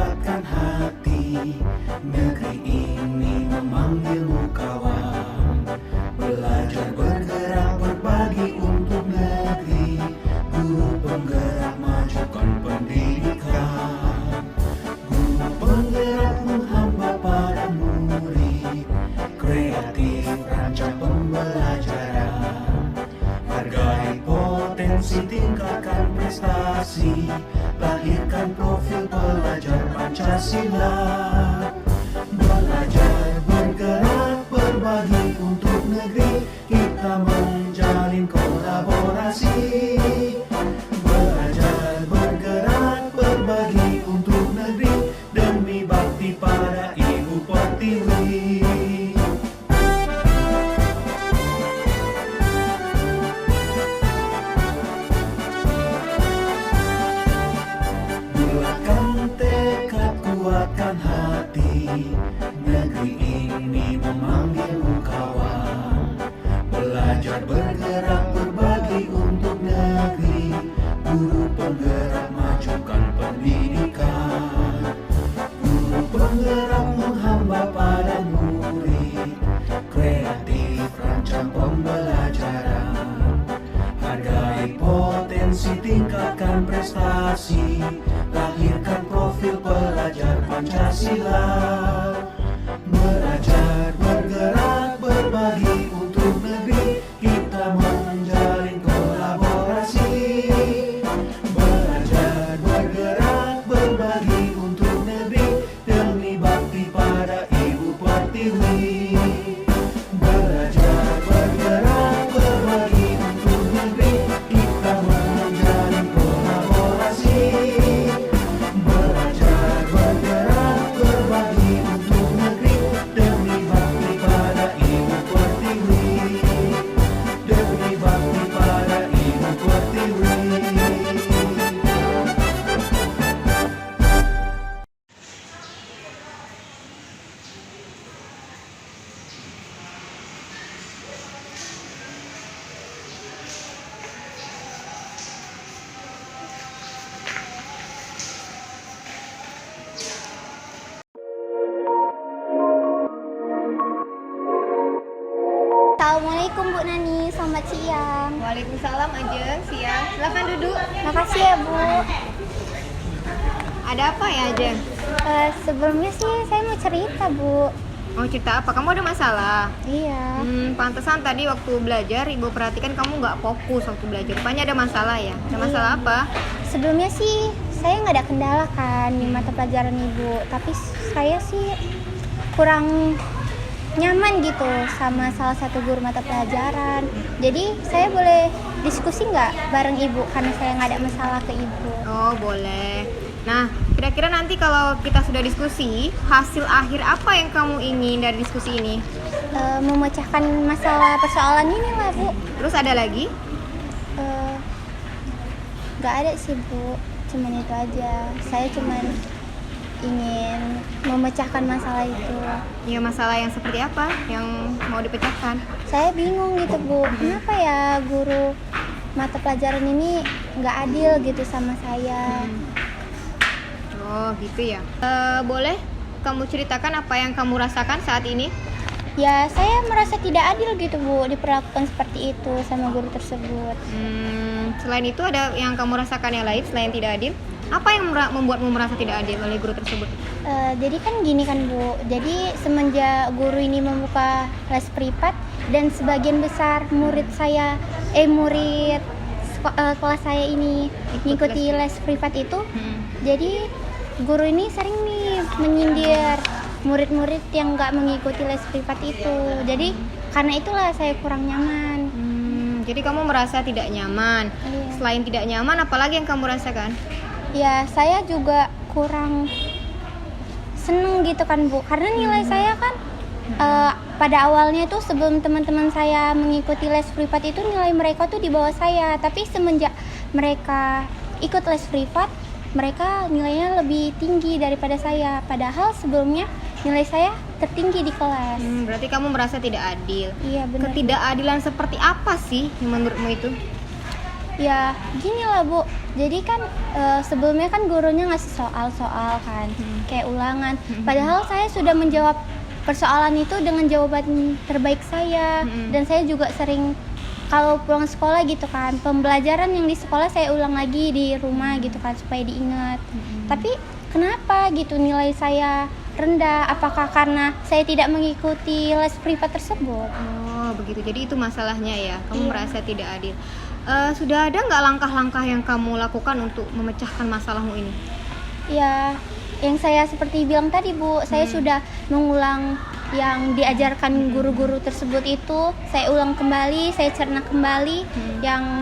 kuatkan hati. Negeri ini memanggilmu kawan. Belajar bergerak berbagi untuk negeri. Guru penggerak majukan pendidikan. Guru penggerak menghamba pada murid. Kreatif rancang pembelajaran. Hargai potensi, tingkatkan prestasi. Lahirkan profil pelajar Pancasila. Belajar bergerak berbagi untuk negeri. Kita menjalin kolaborasi. Belajar bergerak berbagi untuk negeri. Demi bakti pada Ibu Pertiwi. Bulatkan tekad, kuatkan hati. Negeri ini memanggilmu kawan. Belajar bergerak berbagi untuk negeri. Guru penggerak majukan pendidikan. Guru penggerak menghamba pada murid. Kreatif rancang pembelajaran. Hargai potensi, tingkatkan prestasi. Lahirkan profil pelajar Pancasila. Belajar bergerak berbagi untuk negeri. Kita menjalin kolaborasi. Belajar bergerak berbagi untuk negeri. Demi bakti pada Ibu Pertiwi. Belajar bergerak berbagi untuk negeri. Kita menjalin kolaborasi. Belajar bergerak berbagi untuk negeri. Demi bakti pada Ibu Pertiwi. Demi bakti pada Ibu Pertiwi. Assalamualaikum Bu Nani, selamat siang. Waalaikumsalam Ajeng, siang. Silakan duduk. Makasih ya Bu. Ada apa ya Ajeng? Sebelumnya sih saya mau cerita Bu. Mau cerita apa? Kamu ada masalah? Iya. Pantesan tadi waktu belajar Ibu perhatikan kamu nggak fokus waktu belajar. Rupanya ada masalah ya? Ada masalah apa? Sebelumnya sih saya nggak ada kendala kan di mata pelajaran Ibu, tapi saya sih kurang nyaman gitu sama salah satu guru mata pelajaran. Jadi saya boleh diskusi nggak bareng Ibu karena saya nggak ada masalah ke Ibu. Oh boleh. Nah, kira-kira nanti kalau kita sudah diskusi, hasil akhir apa yang kamu ingin dari diskusi ini? Memecahkan masalah persoalan ini lah Bu. Terus ada lagi? Nggak ada sih Bu, cuman itu aja. Saya cuman ingin memecahkan masalah itu. Ya masalah yang seperti apa yang mau dipecahkan? Saya bingung gitu Bu, kenapa ya guru mata pelajaran ini nggak adil gitu sama saya. Oh gitu ya. Boleh kamu ceritakan apa yang kamu rasakan saat ini? Ya saya merasa tidak adil gitu Bu, diperlakukan seperti itu sama guru tersebut. Selain itu ada yang kamu rasakan yang lain selain tidak adil? Apa yang membuatmu merasa tidak adil oleh guru tersebut? Jadi kan gini kan Bu, jadi semenjak guru ini membuka les privat dan sebagian besar murid kelas saya ini mengikuti les privat itu, jadi guru ini sering nih menyindir murid-murid yang nggak mengikuti les privat itu. Jadi karena itulah saya kurang nyaman. Jadi kamu merasa tidak nyaman. Iya. Selain tidak nyaman, apalagi yang kamu rasakan? Ya saya juga kurang seneng gitu kan Bu, karena nilai saya kan pada awalnya tuh sebelum teman-teman saya mengikuti les privat itu nilai mereka tuh di bawah saya, tapi semenjak mereka ikut les privat mereka nilainya lebih tinggi daripada saya, padahal sebelumnya nilai saya tertinggi di kelas. Berarti kamu merasa tidak adil. Iya benar. Ketidakadilan seperti apa sih menurutmu itu? Ya gini lah Bu, jadi kan sebelumnya kan gurunya ngasih soal-soal kan, kayak ulangan. Padahal saya sudah menjawab persoalan itu dengan jawaban terbaik saya. Dan saya juga sering kalau pulang sekolah gitu kan, pembelajaran yang di sekolah saya ulang lagi di rumah gitu kan supaya diingat. Tapi kenapa gitu nilai saya rendah? Apakah karena saya tidak mengikuti les privat tersebut? Oh begitu, jadi itu masalahnya ya, kamu Iya. merasa tidak adil. Sudah ada nggak langkah-langkah yang kamu lakukan untuk memecahkan masalahmu ini? Ya, yang saya seperti bilang tadi Bu, saya sudah mengulang yang diajarkan guru-guru tersebut itu, saya ulang kembali, saya cerna kembali yang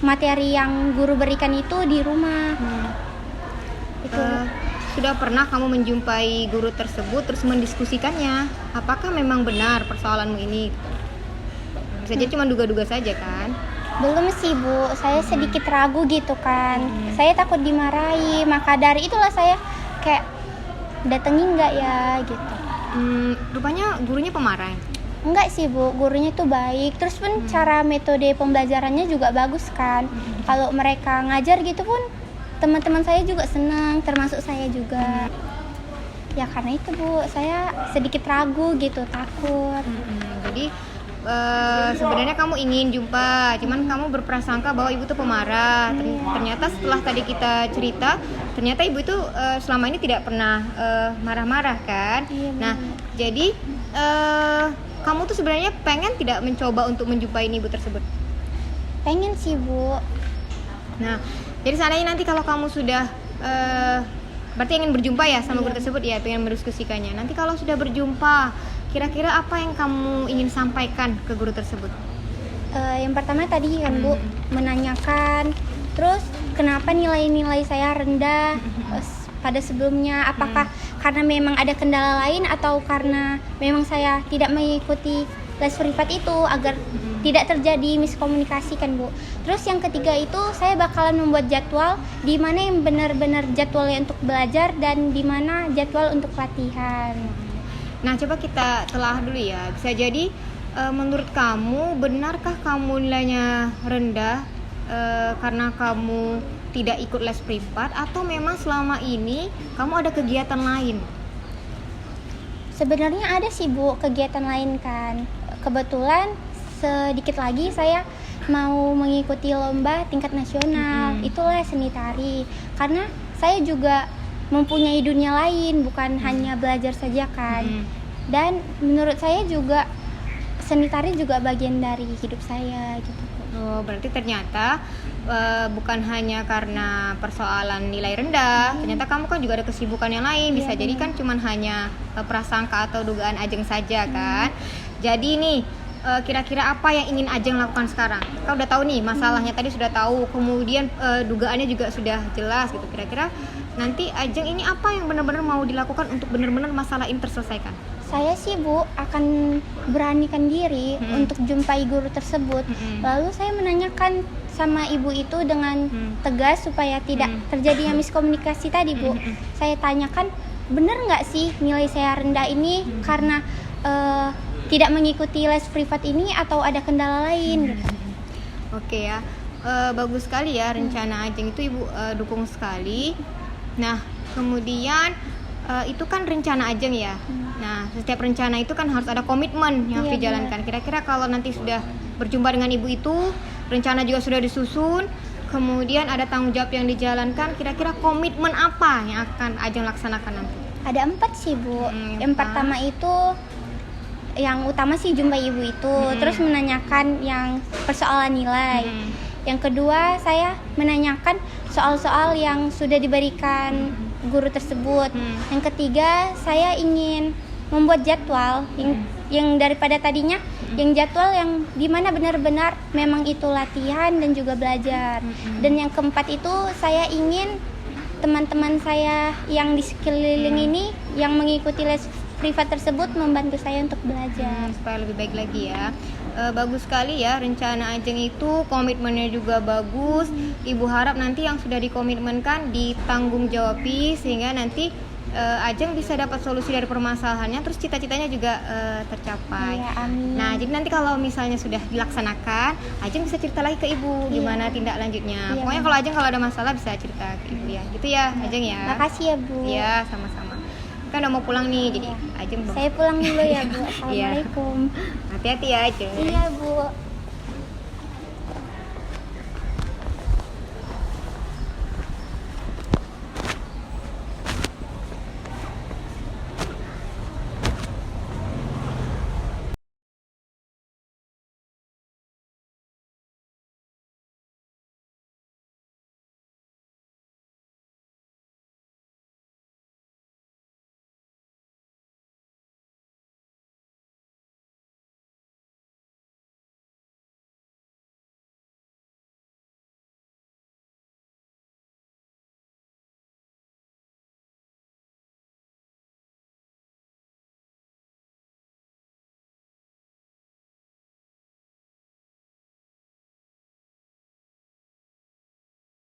materi yang guru berikan itu di rumah. Itu Sudah pernah kamu menjumpai guru tersebut terus mendiskusikannya? Apakah memang benar persoalanmu ini? Bisa jadi cuma duga-duga saja kan? belum sih Bu, saya sedikit ragu gitu kan. Saya takut dimarahi, maka dari itulah saya kayak datengin nggak ya gitu. Rupanya gurunya pemarah. Enggak sih Bu, gurunya tuh baik. Terus pun cara metode pembelajarannya juga bagus kan. Kalau mereka ngajar gitu pun teman-teman saya juga senang, termasuk saya juga. Ya karena itu Bu, saya sedikit ragu gitu, takut. Jadi sebenarnya kamu ingin jumpa, cuman kamu berprasangka bahwa ibu tuh pemarah. Ternyata setelah tadi kita cerita, ternyata ibu itu selama ini tidak pernah marah-marah kan? Iya, Nah, jadi kamu tuh sebenarnya pengen tidak mencoba untuk menjumpai ibu tersebut? Pengen sih Bu. Nah, jadi seandainya nanti kalau kamu sudah berarti ingin berjumpa ya sama guru tersebut ya, pengen mendiskusikannya. Nanti kalau sudah berjumpa, kira-kira apa yang kamu ingin sampaikan ke guru tersebut? Yang pertama tadi kan Bu, menanyakan terus kenapa nilai-nilai saya rendah pada sebelumnya, apakah karena memang ada kendala lain atau karena memang saya tidak mengikuti les privat itu agar tidak terjadi miskomunikasi kan Bu. Terus yang ketiga itu saya bakalan membuat jadwal di mana yang benar-benar jadwalnya untuk belajar dan di mana jadwal untuk latihan. Nah, coba kita telah dulu ya. Bisa jadi menurut kamu, benarkah kamu nilainya rendah karena kamu tidak ikut les privat, atau memang selama ini kamu ada kegiatan lain? Sebenarnya ada sih Bu kegiatan lain kan. Kebetulan sedikit lagi saya mau mengikuti lomba tingkat nasional. Itulah seni tari. Karena saya juga mempunyai dunia lain, bukan hanya belajar saja kan. Dan menurut saya juga seni tari juga bagian dari hidup saya gitu. Oh, berarti ternyata bukan hanya karena persoalan nilai rendah, ternyata kamu kan juga ada kesibukan yang lain. Bisa jadi kan cuman hanya prasangka atau dugaan Ajeng saja kan. Jadi nih, kira-kira apa yang ingin Ajeng lakukan sekarang? Kau udah tahu nih masalahnya, tadi sudah tahu, kemudian dugaannya juga sudah jelas gitu. Kira-kira nanti Ajeng ini apa yang benar-benar mau dilakukan untuk benar-benar masalah ini terselesaikan? Saya sih Bu akan beranikan diri untuk jumpai guru tersebut. Lalu saya menanyakan sama ibu itu dengan tegas supaya tidak terjadinya miskomunikasi tadi Bu. Saya tanyakan, benar nggak sih nilai saya rendah ini karena tidak mengikuti les privat ini atau ada kendala lain gitu. Oke ya, bagus sekali ya rencana Ajeng itu Ibu dukung sekali. Nah, kemudian itu kan rencana Ajeng ya. Nah, setiap rencana itu kan harus ada komitmen yang harus Iya, dijalankan. Kira-kira kalau nanti sudah berjumpa dengan ibu itu, rencana juga sudah disusun, kemudian ada tanggung jawab yang dijalankan, kira-kira komitmen apa yang akan Ajeng laksanakan nanti? Ada 4 sih Bu. Yang apa? pertama itu yang utama sih jumpa ibu itu, terus menanyakan yang persoalan nilai. Yang kedua saya menanyakan soal-soal yang sudah diberikan guru tersebut. Yang ketiga saya ingin membuat jadwal yang daripada tadinya yang jadwal yang dimana benar-benar memang itu latihan dan juga belajar. Dan yang keempat itu saya ingin teman-teman saya yang di sekeliling ini yang mengikuti les privat tersebut membantu saya untuk belajar. Supaya lebih baik lagi ya. Bagus sekali ya rencana Ajeng itu, komitmennya juga bagus. Ibu harap nanti yang sudah dikomitmenkan ditanggung jawabi sehingga nanti Ajeng bisa dapat solusi dari permasalahannya, terus cita-citanya juga tercapai. Iya, amin. Nah, jadi nanti kalau misalnya sudah dilaksanakan, Ajeng bisa cerita lagi ke ibu gimana tindak lanjutnya. Iya, Pokoknya kalau Ajeng kalau ada masalah bisa cerita ke ibu ya. Gitu ya, Ajeng ya. Makasih ya Bu. Iya, sama-sama. Kan udah mau pulang nih, jadi Ajeng Saya pulang dulu ya Bu. Iya. Assalamualaikum. Hati-hati ya, Ajeng. Iya Bu.